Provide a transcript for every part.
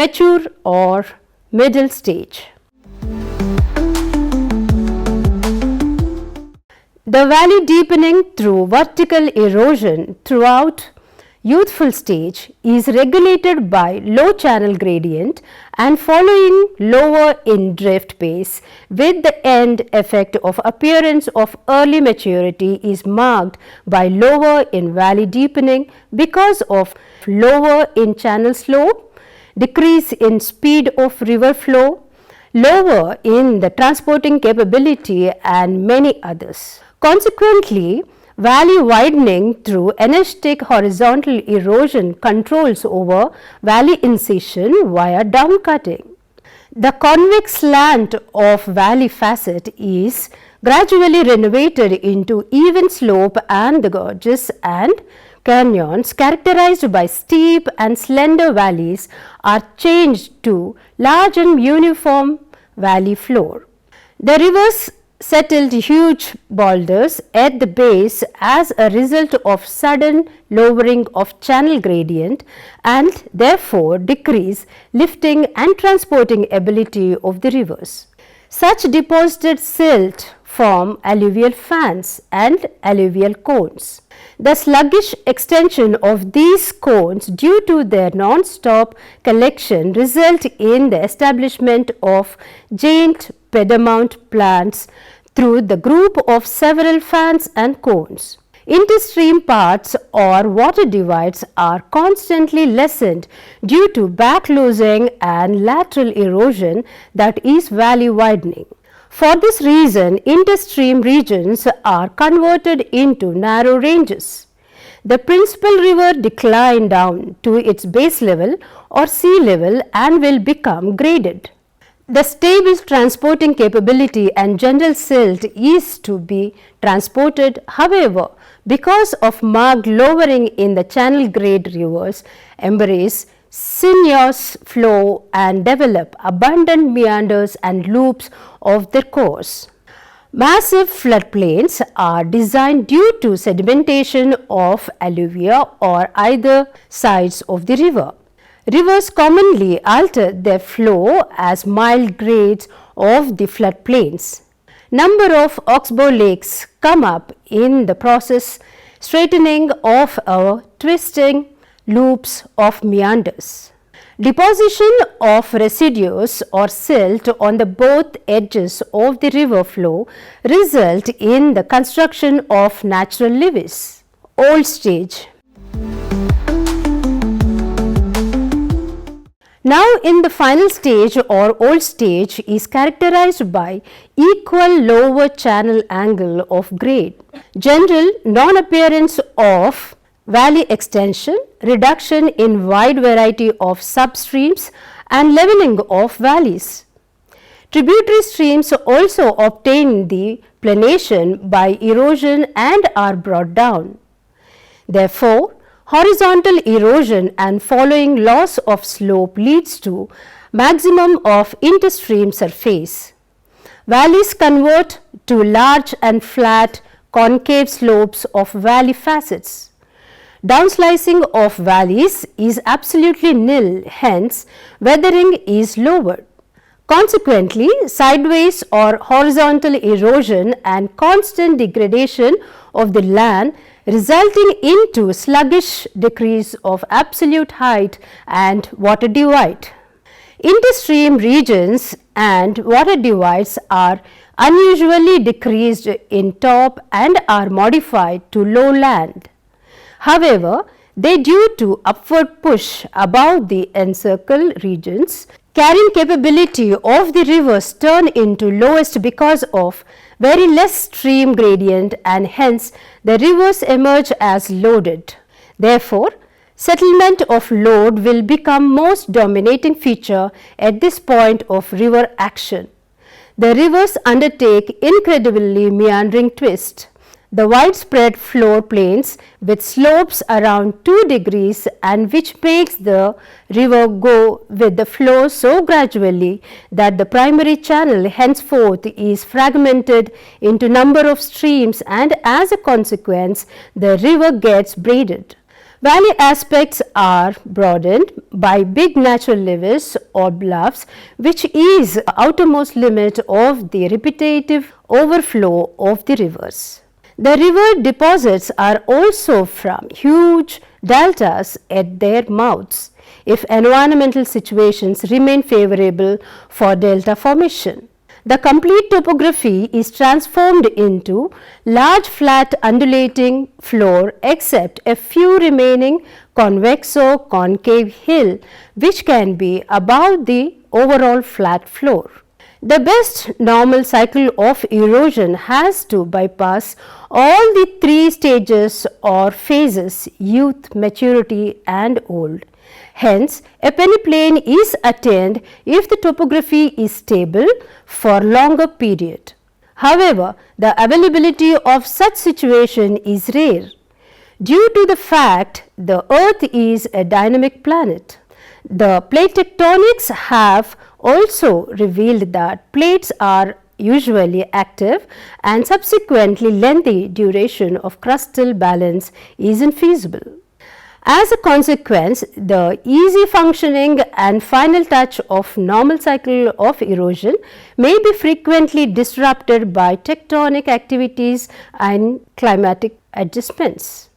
mature or middle stage. The valley deepening through vertical erosion throughout youthful stage is regulated by low channel gradient and following lower in drift pace, with the end effect of appearance of early maturity is marked by lower in valley deepening because of lower in channel slope, decrease in speed of river flow, lower in the transporting capability, and many others. Consequently, valley widening through anesthetic horizontal erosion controls over valley incision via downcutting. The convex slant of valley facet is gradually renovated into even slope, and the gorges and canyons characterized by steep and slender valleys are changed to large and uniform valley floor. The rivers settled huge boulders at the base as a result of sudden lowering of channel gradient and therefore decrease lifting and transporting ability of the rivers. Such deposited silt form alluvial fans and alluvial cones. The sluggish extension of these cones due to their non-stop collection result in the establishment of giant pedimount plants through the group of several fans and cones. Interstream parts or water divides are constantly lessened due to backlosing and lateral erosion that is valley widening. For this reason, interstream regions are converted into narrow ranges. The principal river decline down to its base level or sea level and will become graded. The stable transporting capability and general silt is to be transported. However, because of marked lowering in the channel grade, rivers embrace sinuous flow and develop abundant meanders and loops of their course. Massive floodplains are designed due to sedimentation of alluvia or either sides of the river. Rivers commonly alter their flow as mild grades of the floodplains. Number of oxbow lakes come up in the process, straightening of or twisting loops of meanders. Deposition of residues or silt on the both edges of the river flow result in the construction of natural levees. Old stage. Now, in the final stage or old stage is characterized by equal lower channel angle of grade, general non-appearance of valley extension, reduction in wide variety of substreams and leveling of valleys. Tributary streams also obtain the planation by erosion and are brought down. Therefore, horizontal erosion and following loss of slope leads to maximum of interstream surface. Valleys convert to large and flat concave slopes of valley facets. Downslicing of valleys is absolutely nil, hence weathering is lowered. Consequently, sideways or horizontal erosion and constant degradation of the land resulting into sluggish decrease of absolute height and water divide. Interstream regions and water divides are unusually decreased in top and are modified to lowland. However, they due to upward push above the encircled regions, carrying capability of the rivers turn into lowest because of very less stream gradient and hence the rivers emerge as loaded. Therefore, settlement of load will become most dominating feature at this point of river action. The rivers undertake incredibly meandering twist. The widespread floor plains with slopes around 2 degrees and which makes the river go with the flow so gradually that the primary channel henceforth is fragmented into number of streams and as a consequence the river gets braided. Valley aspects are broadened by big natural levels or bluffs, which is the outermost limit of the repetitive overflow of the rivers. The river deposits are also from huge deltas at their mouths if environmental situations remain favorable for delta formation. The complete topography is transformed into large flat undulating floor except a few remaining convexo-concave hill which can be above the overall flat floor. The best normal cycle of erosion has to bypass all the three stages or phases: youth, maturity and old. Hence, a peneplain is attained if the topography is stable for longer period. However, the availability of such situation is rare due to the fact the earth is a dynamic planet. The plate tectonics have also revealed that plates are usually active and subsequently lengthy duration of crustal balance is infeasible. As a consequence, the easy functioning and final touch of normal cycle of erosion may be frequently disrupted by tectonic activities and climatic adjustments.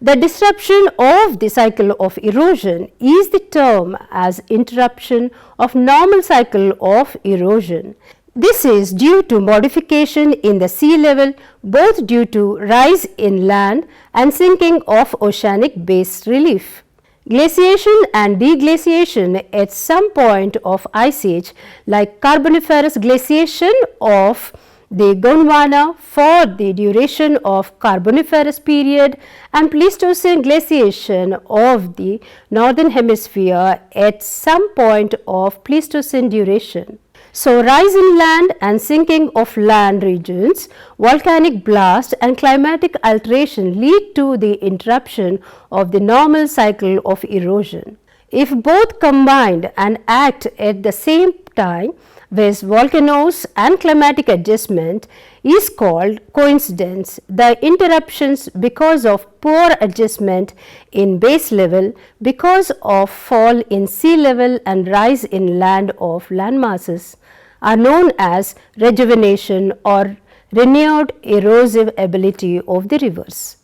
The disruption of the cycle of erosion is the term as interruption of normal cycle of erosion. This is due to modification in the sea level, both due to rise in land and sinking of oceanic base relief. Glaciation and deglaciation at some point of ice age, like Carboniferous glaciation of the Gondwana for the duration of Carboniferous period and Pleistocene glaciation of the northern hemisphere at some point of Pleistocene duration. So, rise in land and sinking of land regions, volcanic blast and climatic alteration lead to the interruption of the normal cycle of erosion. If both combined and act at the same time, with volcanoes and climatic adjustment is called coincidence. The interruptions because of poor adjustment in base level, because of fall in sea level and rise in land of land masses are known as rejuvenation or renewed erosive ability of the rivers.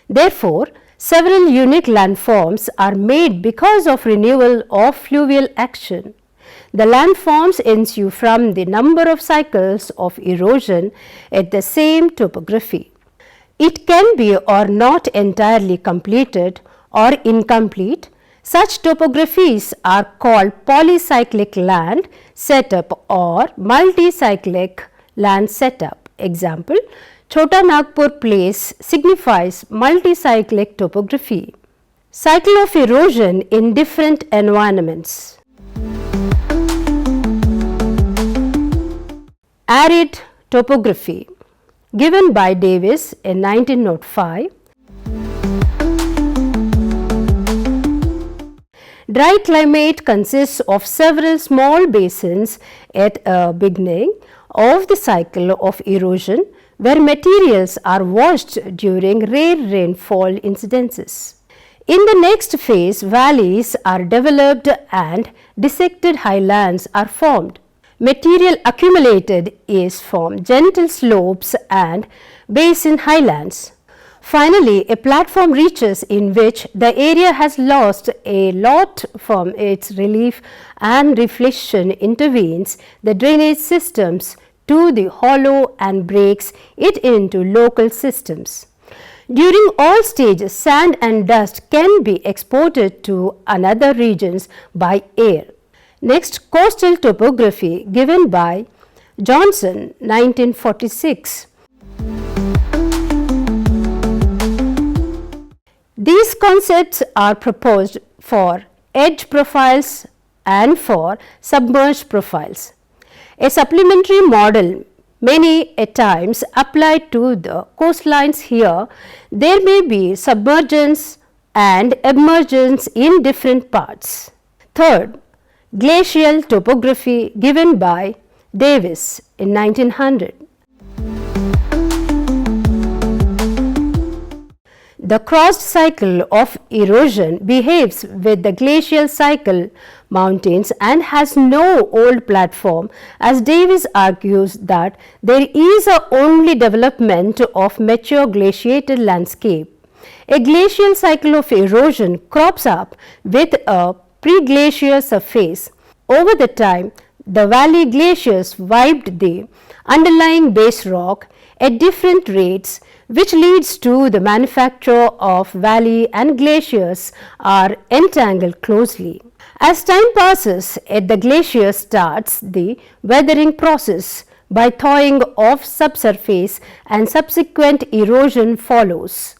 Therefore, several unique landforms are made because of renewal of fluvial action. The landforms ensue from the number of cycles of erosion at the same topography. It can be or not entirely completed or incomplete. Such topographies are called polycyclic land setup or multicyclic land setup. Example, Chota Nagpur place signifies multicyclic topography. Cycle of erosion in different environments. Arid topography given by Davis in 1905. Dry climate consists of several small basins at a beginning of the cycle of erosion where materials are washed during rare rainfall incidences. In the next phase, valleys are developed and dissected highlands are formed. Material accumulated is from gentle slopes and basin highlands. Finally, a platform reaches in which the area has lost a lot from its relief and reflection intervenes the drainage systems to the hollow and breaks it into local systems. During all stages, sand and dust can be exported to another regions by air. Next, coastal topography given by Johnson 1946. These concepts are proposed for edge profiles and for submerged profiles. A supplementary model many a times applied to the coastlines here, there may be submergence and emergence in different parts. Third, glacial topography given by Davis in 1900. The crossed cycle of erosion behaves with the glacial cycle mountains and has no old platform, as Davis argues that there is a only development of mature glaciated landscape. A glacial cycle of erosion crops up with a pre-glacial surface. Over the time, the valley glaciers wiped the underlying base rock at different rates, which leads to the manufacture of valley and glaciers are entangled closely. As time passes, at the glacier starts the weathering process by thawing of subsurface and subsequent erosion follows.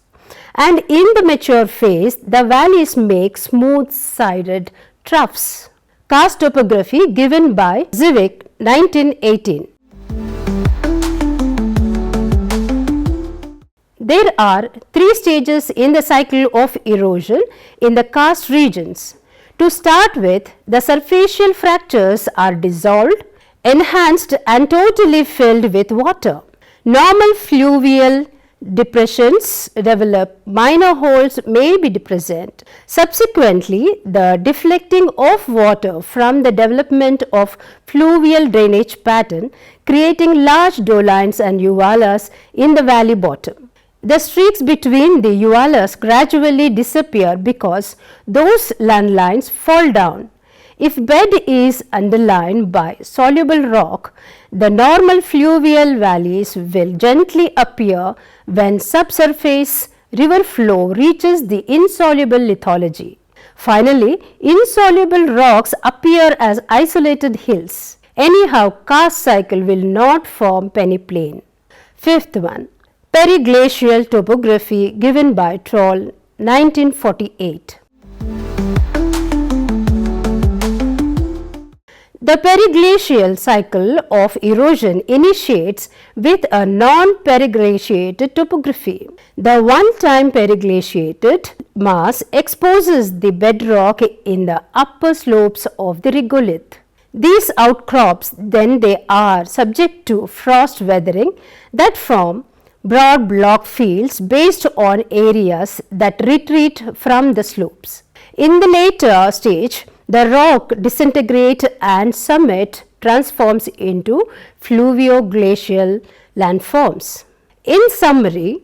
And in the mature phase, the valleys make smooth-sided troughs. Karst topography given by Zivik, 1918. There are three stages in the cycle of erosion in the karst regions. To start with, the superficial fractures are dissolved, enhanced and totally filled with water. Normal fluvial depressions develop, minor holes may be present. Subsequently, the deflecting of water from the development of fluvial drainage pattern, creating large dolines and uvalas in the valley bottom. The streaks between the uvalas gradually disappear because those landlines fall down. If bed is underlined by soluble rock, the normal fluvial valleys will gently appear when subsurface river flow reaches the insoluble lithology. Finally, insoluble rocks appear as isolated hills. Anyhow, karst cycle will not form peneplain. Fifth one, periglacial topography given by Troll, 1948. The periglacial cycle of erosion initiates with a non-periglaciated topography. The one-time periglaciated mass exposes the bedrock in the upper slopes of the regolith. These outcrops then they are subject to frost weathering that form broad block fields based on areas that retreat from the slopes. In the later stage, the rock disintegrates and summit transforms into fluvio-glacial landforms. In summary,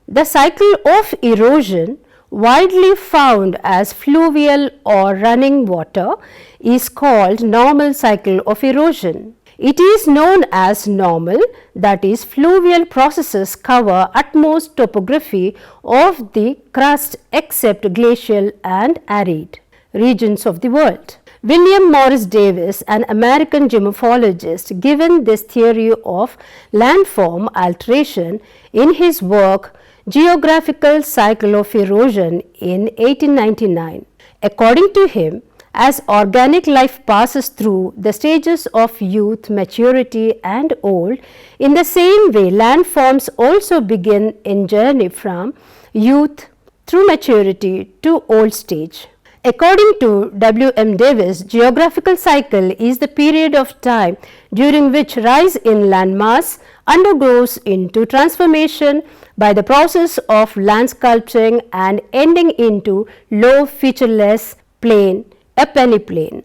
the cycle of erosion, widely found as fluvial or running water, is called normal cycle of erosion. It is known as normal, that is, fluvial processes cover utmost topography of the crust except glacial and arid regions of the world. William Morris Davis, an American geomorphologist, given this theory of landform alteration in his work Geographical Cycle of Erosion in 1899. According to him, as organic life passes through the stages of youth, maturity and old, in the same way landforms also begin in journey from youth through maturity to old stage. According to W. M. Davis, geographical cycle is the period of time during which rise in landmass undergoes into transformation by the process of land sculpting and ending into low featureless plain, a peneplain.